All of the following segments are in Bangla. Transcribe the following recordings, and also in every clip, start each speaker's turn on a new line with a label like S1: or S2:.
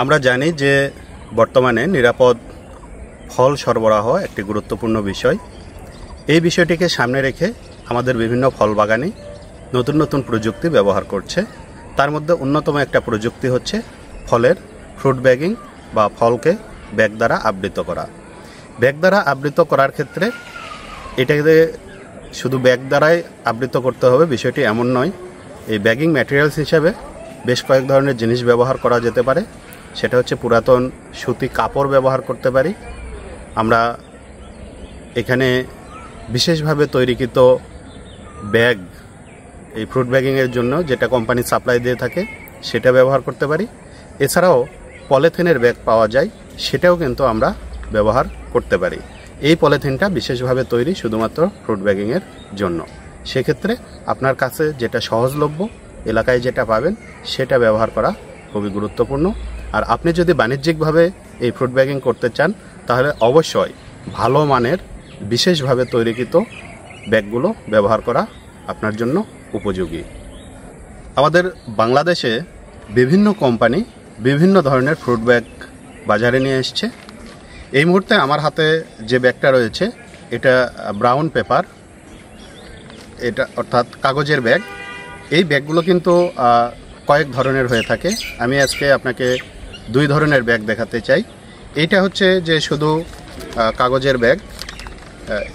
S1: আমরা জানি যে বর্তমানে নিরাপদ ফল সরবরাহ একটি গুরুত্বপূর্ণ বিষয়। এই বিষয়টিকে সামনে রেখে আমাদের বিভিন্ন ফল বাগানে নতুন নতুন প্রযুক্তি ব্যবহার করছে। তার মধ্যে অন্যতম একটা প্রযুক্তি হচ্ছে ফলের ফ্রুট ব্যাগিং বা ফলকে ব্যাগ দ্বারা আবৃত করা। ব্যাগ দ্বারা আবৃত করার ক্ষেত্রে এটাকে শুধু ব্যাগ দ্বারাই আবৃত করতে হবে বিষয়টি এমন নয়। এই ব্যাগিং ম্যাটেরিয়ালস হিসাবে বেশ কয়েক ধরনের জিনিস ব্যবহার করা যেতে পারে। সেটা হচ্ছে পুরাতন সুতি কাপড় ব্যবহার করতে পারি। আমরা এখানে বিশেষভাবে তৈরিকৃত ব্যাগ এই ফ্রুট ব্যাগিংয়ের জন্য যেটা কোম্পানি সাপ্লাই দিয়ে থাকে সেটা ব্যবহার করতে পারি। এছাড়াও পলিথিনের ব্যাগ পাওয়া যায়, সেটাও কিন্তু আমরা ব্যবহার করতে পারি। এই পলিথিনটা বিশেষভাবে তৈরি শুধুমাত্র ফ্রুট ব্যাগিংয়ের জন্য। সেক্ষেত্রে আপনার কাছে যেটা সহজলভ্য, এলাকায় যেটা পাবেন সেটা ব্যবহার করা খুবই গুরুত্বপূর্ণ। আর আপনি যদি বাণিজ্যিকভাবে এই ফ্রুট ব্যাগিং করতে চান তাহলে অবশ্যই ভালো মানের বিশেষভাবে তৈরিকৃত ব্যাগগুলো ব্যবহার করা আপনার জন্য উপযোগী। আমাদের বাংলাদেশে বিভিন্ন কোম্পানি বিভিন্ন ধরনের ফ্রুট ব্যাগ বাজারে নিয়ে এসছে। এই মুহূর্তে আমার হাতে যে ব্যাগটা রয়েছে এটা ব্রাউন পেপার, এটা অর্থাৎ কাগজের ব্যাগ। এই ব্যাগগুলো কিন্তু কয়েক ধরনের হয়ে থাকে। আমি আজকে আপনাকে দুই ধরনের ব্যাগ দেখাতে চাই। এইটা হচ্ছে যে শুধু কাগজের ব্যাগ,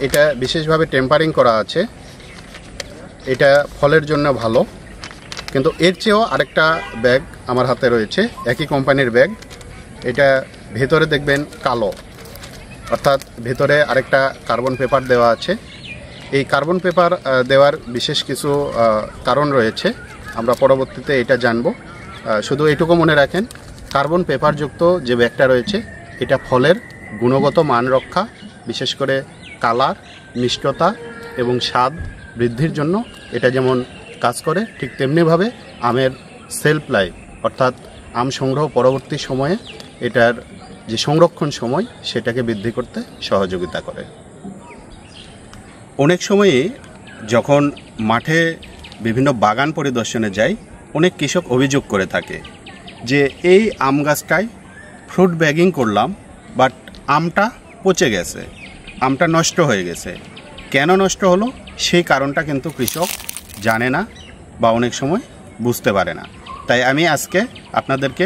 S1: এটা বিশেষভাবে টেম্পারিং করা আছে। এটা ফলের জন্য ভালো, কিন্তু এর চেয়েও আরেকটা ব্যাগ আমার হাতে রয়েছে, একই কোম্পানির ব্যাগ। এটা ভেতরে দেখবেন কালো, অর্থাৎ ভেতরে আরেকটা কার্বন পেপার দেওয়া আছে। এই কার্বন পেপার দেওয়ার বিশেষ কিছু কারণ রয়েছে, আমরা পরবর্তীতে এটা জানব। শুধু এটুকু মনে রাখেন, কার্বন পেপারযুক্ত যে ব্যাগটা রয়েছে এটা ফলের গুণগত মান রক্ষা, বিশেষ করে কালার, মিষ্টতা এবং স্বাদ বৃদ্ধির জন্য এটা যেমন কাজ করে, ঠিক তেমনিভাবে আমের সেলফ লাইফ অর্থাৎ আম সংগ্রহ পরবর্তী সময়ে এটার যে সংরক্ষণ সময় সেটাকে বৃদ্ধি করতে সহযোগিতা করে। অনেক সময়ই যখন মাঠে বিভিন্ন বাগান পরিদর্শনে যাই, অনেক কৃষক অভিযোগ করে থাকে যে এই আম গাছটায় ফ্রুট ব্যাগিং করলাম, বাট আমটা পচে গেছে, আমটা নষ্ট হয়ে গেছে। কেন নষ্ট হলো সেই কারণটা কিন্তু কৃষক জানে না বা অনেক সময় বুঝতে পারে না। তাই আমি আজকে আপনাদেরকে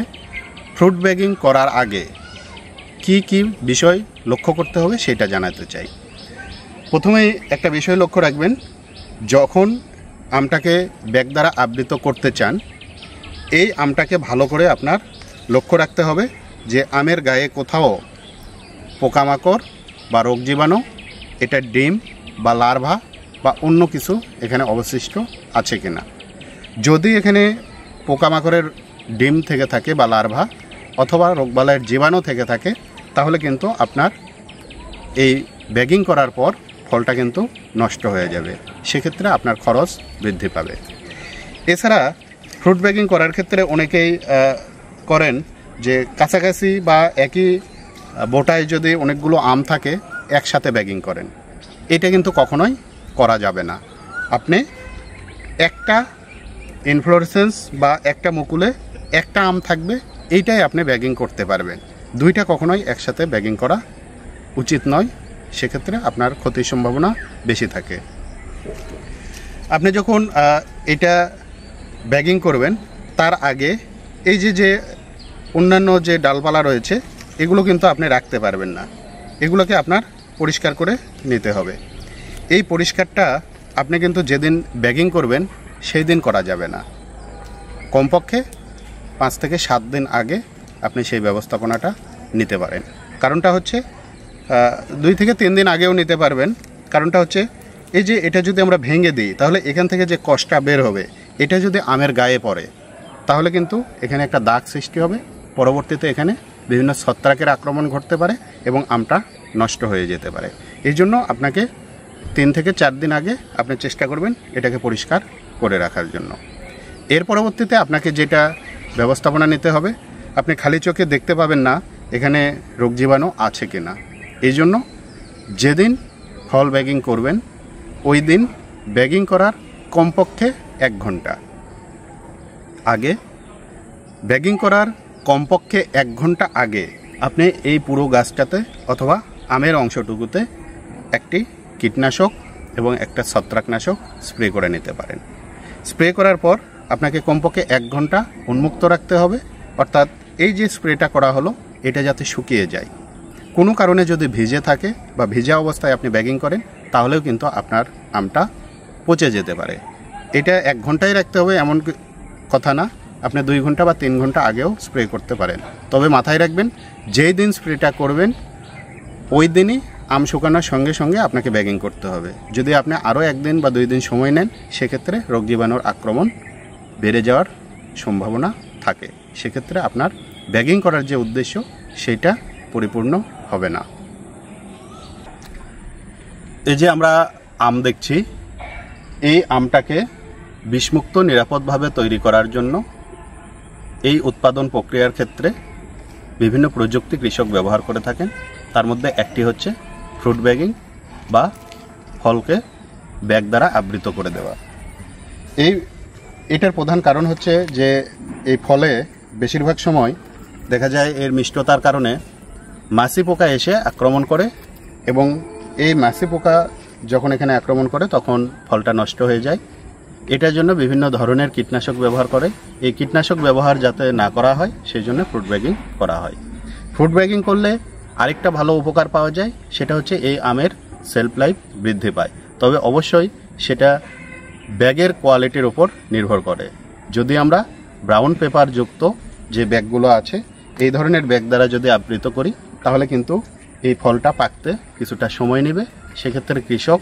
S1: ফ্রুট ব্যাগিং করার আগে কি কি বিষয় লক্ষ্য করতে হবে সেটা জানাতে চাই। প্রথমেই একটা বিষয় লক্ষ্য রাখবেন, যখন আমটাকে ব্যাগ দ্বারা আবৃত করতে চান, এই আমটাকে ভালো করে আপনার লক্ষ্য রাখতে হবে যে আমের গায়ে কোথাও পোকামাকড় বা রোগ জীবাণু, এটা ডিম বা লার্ভা বা অন্য কিছু এখানে অবশিষ্ট আছে কিনা। যদি এখানে পোকামাকড়ের ডিম থেকে থাকে বা লার্ভা অথবা রোগবালাইয়ের জীবাণু থেকে থাকে, তাহলে কিন্তু আপনার এই ব্যাগিং করার পর ফলটা কিন্তু নষ্ট হয়ে যাবে। সেক্ষেত্রে আপনার খরচ বৃদ্ধি পাবে। এছাড়া ফ্রুট ব্যাগিং করার ক্ষেত্রে অনেকেই করেন যে কাছাকাছি বা একই বোটায় যদি অনেকগুলো আম থাকে একসাথে ব্যাগিং করেন। এটা কিন্তু কখনোই করা যাবে না। আপনি একটা ইনফ্লোরেসেন্স বা একটা মুকুলে একটা আম থাকবে, এইটাই আপনি ব্যাগিং করতে পারবেন। দুইটা কখনোই একসাথে ব্যাগিং করা উচিত নয়, সেক্ষেত্রে আপনার ক্ষতির সম্ভাবনা বেশি থাকে। আপনি যখন এটা ব্যাগিং করবেন তার আগে এই যে অন্যান্য যে ডালপালা রয়েছে এগুলো কিন্তু আপনি রাখতে পারবেন না, এগুলোকে আপনার পরিষ্কার করে নিতে হবে। এই পরিষ্কারটা আপনি কিন্তু যেদিন ব্যাগিং করবেন সেই দিন করা যাবে না, কমপক্ষে 5 থেকে 7 দিন আগে আপনি সেই ব্যবস্থাপনাটা নিতে পারেন। কারণটা হচ্ছে 2 থেকে 3 দিন আগেও নিতে পারবেন। কারণটা হচ্ছে এই যে এটা যদি আমরা ভেঙে দিই তাহলে এখান থেকে যে কষটা বের হবে এটা যদি আমের গায়ে পড়ে তাহলে কিন্তু এখানে একটা দাগ সৃষ্টি হবে। পরবর্তীতে এখানে বিভিন্ন ছত্রাকের আক্রমণ ঘটতে পারে এবং আমটা নষ্ট হয়ে যেতে পারে। এই জন্য আপনাকে 3 থেকে 4 দিন আগে আপনি চেষ্টা করবেন এটাকে পরিষ্কার করে রাখার জন্য। এর পরবর্তীতে আপনাকে যেটা ব্যবস্থাপনা নিতে হবে, আপনি খালি চোখে দেখতে পাবেন না এখানে রোগ জীবাণু আছে কি না। এই জন্য যেদিন ফল ব্যাগিং করবেন ওই দিন ব্যাগিং করার কমপক্ষে 1 ঘন্টা আগে, ব্যাগিং করার কমপক্ষে 1 ঘন্টা আগে আপনি এই পুরো গাছটাতে অথবা আমের অংশটুকুতে একটি কীটনাশক এবং একটা ছত্রাকনাশক স্প্রে করে নিতে পারেন। স্প্রে করার পর আপনাকে কমপক্ষে 1 ঘন্টা উন্মুক্ত রাখতে হবে, অর্থাৎ এই যে স্প্রেটা করা হলো এটা যাতে শুকিয়ে যায়। কোনো কারণে যদি ভিজে থাকে বা ভিজা অবস্থায় আপনি ব্যাগিং করেন তাহলেও কিন্তু আপনার আমটা পচে যেতে পারে। এটা 1 ঘন্টাই রাখতে হবে এমন কথা না, আপনি 2 ঘন্টা বা 3 ঘন্টা আগেও স্প্রে করতে পারেন। তবে মাথায় রাখবেন, যেই দিন স্প্রেটা করবেন ওই দিনই আম শুকানোর সঙ্গে সঙ্গে আপনাকে ব্যাগিং করতে হবে। যদি আপনি আরও 1 দিন বা 2 দিন সময় নেন সেক্ষেত্রে রোগ জীবাণুর আক্রমণ বেড়ে যাওয়ার সম্ভাবনা থাকে। সেক্ষেত্রে আপনার ব্যাগিং করার যে উদ্দেশ্য সেটা পরিপূর্ণ হবে না। এই যে আমরা আম দেখছি, এই আমটাকে বিষমুক্ত নিরাপদভাবে তৈরি করার জন্য এই উৎপাদন প্রক্রিয়ার ক্ষেত্রে বিভিন্ন প্রযুক্তি কৃষক ব্যবহার করে থাকেন। তার মধ্যে একটি হচ্ছে ফ্রুট ব্যাগিং বা ফলকে ব্যাগ দ্বারা আবৃত করে দেওয়া। এটার প্রধান কারণ হচ্ছে যে এই ফলে বেশিরভাগ সময় দেখা যায় এর মিষ্টতার কারণে মাছি পোকা এসে আক্রমণ করে, এবং এই মাছি পোকা যখন এখানে আক্রমণ করে তখন ফলটা নষ্ট হয়ে যায়। এটার জন্য বিভিন্ন ধরনের কীটনাশক ব্যবহার করে। এই কীটনাশক ব্যবহার যাতে না করা হয় সেই জন্য ফ্রুট ব্যাগিং করা হয়। ফ্রুট ব্যাগিং করলে আরেকটা ভালো উপকার পাওয়া যায়, সেটা হচ্ছে এই আমের সেলফ লাইফ বৃদ্ধি পায়। তবে অবশ্যই সেটা ব্যাগের কোয়ালিটির উপর নির্ভর করে। যদি আমরা ব্রাউন পেপার যুক্ত যে ব্যাগগুলো আছে এই ধরনের ব্যাগ দ্বারা যদি আবৃত করি তাহলে কিন্তু এই ফলটা পাকতে কিছুটা সময় নেবে। সেক্ষেত্রে কৃষক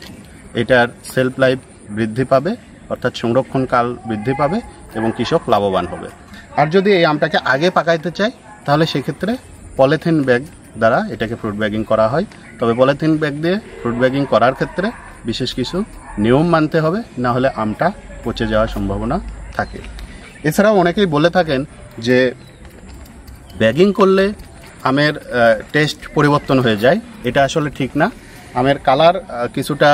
S1: এটার সেলফ লাইফ বৃদ্ধি পাবে, অর্থাৎ সংরক্ষণকাল বৃদ্ধি পাবে এবং কৃষক লাভবান হবে। আর যদি এই আমটাকে আগে পাকাইতে চায় তাহলে সেক্ষেত্রে পলিথিন ব্যাগ দ্বারা এটাকে ফ্রুট ব্যাগিং করা হয়। তবে পলিথিন ব্যাগ দিয়ে ফ্রুট ব্যাগিং করার ক্ষেত্রে বিশেষ কিছু নিয়ম মানতে হবে, না হলে আমটা পচে যাওয়ার সম্ভাবনা থাকে। এছাড়াও অনেকেই বলে থাকেন যে ব্যাগিং করলে আমের টেস্ট পরিবর্তন হয়ে যায়। এটা আসলে ঠিক না। আমের কালার কিছুটা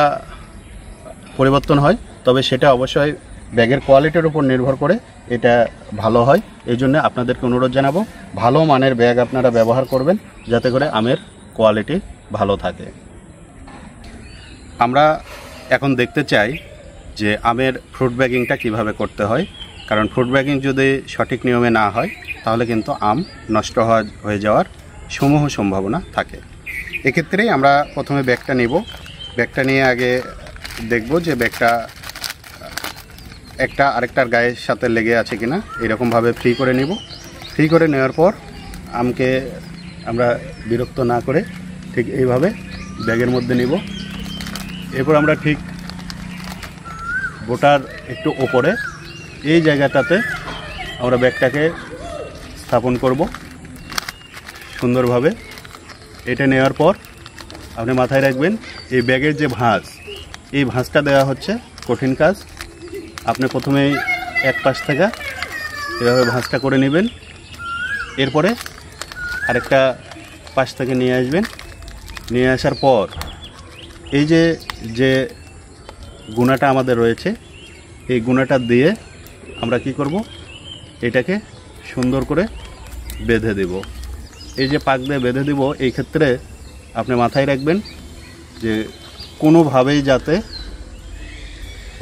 S1: পরিবর্তন হয়, তবে সেটা অবশ্যই ব্যাগের কোয়ালিটির উপর নির্ভর করে এটা ভালো হয়। এই জন্য আপনাদেরকে অনুরোধ জানাবো, ভালো মানের ব্যাগ আপনারা ব্যবহার করবেন যাতে করে আমের কোয়ালিটি ভালো থাকে। আমরা এখন দেখতে চাই যে আমের ফ্রুট ব্যাগিংটা কিভাবে করতে হয়, কারণ ফ্রুট ব্যাগিং যদি সঠিক নিয়মে না হয় তাহলে কিন্তু আম নষ্ট হয়ে যাওয়ার সমূহ সম্ভাবনা থাকে। এক্ষেত্রেই আমরা প্রথমে ব্যাগটা নেব। ব্যাগটা নিয়ে আগে দেখব যে ব্যাগটা একটা আরেকটার গায়ের সাথে লেগে আছে কিনা, এরকমভাবে ফ্রি করে নিব। ফ্রি করে নেওয়ার পর আমকে আমরা বিরক্ত না করে ঠিক এইভাবে ব্যাগের মধ্যে নিব। এরপর আমরা ঠিক বোটার একটু ওপরে এই জায়গাটাতে আমরা ব্যাগটাকে স্থাপন করব সুন্দরভাবে। এটা নেওয়ার পর আপনি মাথায় রাখবেন এই ব্যাগের যে ভাঁজ, এই ভাঁজটা দেওয়া হচ্ছে কঠিন কাজ। আপনি প্রথমেই এক পাশ থেকে এভাবে ভাঁজটা করে নেবেন, এরপরে আরেকটা পাশ থেকে নিয়ে আসবেন। নিয়ে আসার পর এই যে গুনাটা আমাদের রয়েছে এই গুনাটা দিয়ে আমরা কি করব, এটাকে সুন্দর করে বেঁধে দেব। এই যে পাক দিয়ে বেঁধে দিব, এই ক্ষেত্রে আপনি মাথায় রাখবেন যে কোনোভাবেই যাতে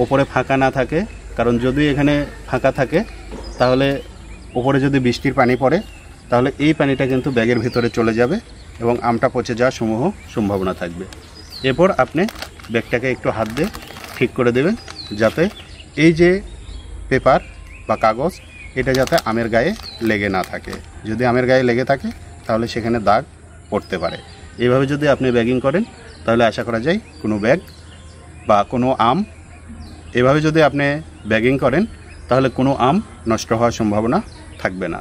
S1: ওপরে ফাঁকা না থাকে, কারণ যদি এখানে ফাঁকা থাকে তাহলে ওপরে যদি বৃষ্টির পানি পড়ে তাহলে এই পানিটা কিন্তু ব্যাগের ভিতরে চলে যাবে এবং আমটা পচে যাওয়ার সমূহ সম্ভাবনা থাকবে। এরপর আপনি ব্যাগটাকে একটু হাত দিয়ে ঠিক করে দেবেন যাতে এই যে পেপার বা কাগজ এটা যাতে আমের গায়ে লেগে না থাকে। যদি আমের গায়ে লেগে থাকে তাহলে সেখানে দাগ পড়তে পারে। এইভাবে যদি আপনি ব্যাগিং করেন তাহলে আশা করা যায় কোনো ব্যাগ বা কোনো আম, এভাবে যদি আপনি ব্যাগিং করেন তাহলে কোনো আম নষ্ট হওয়ার সম্ভাবনা থাকবে না।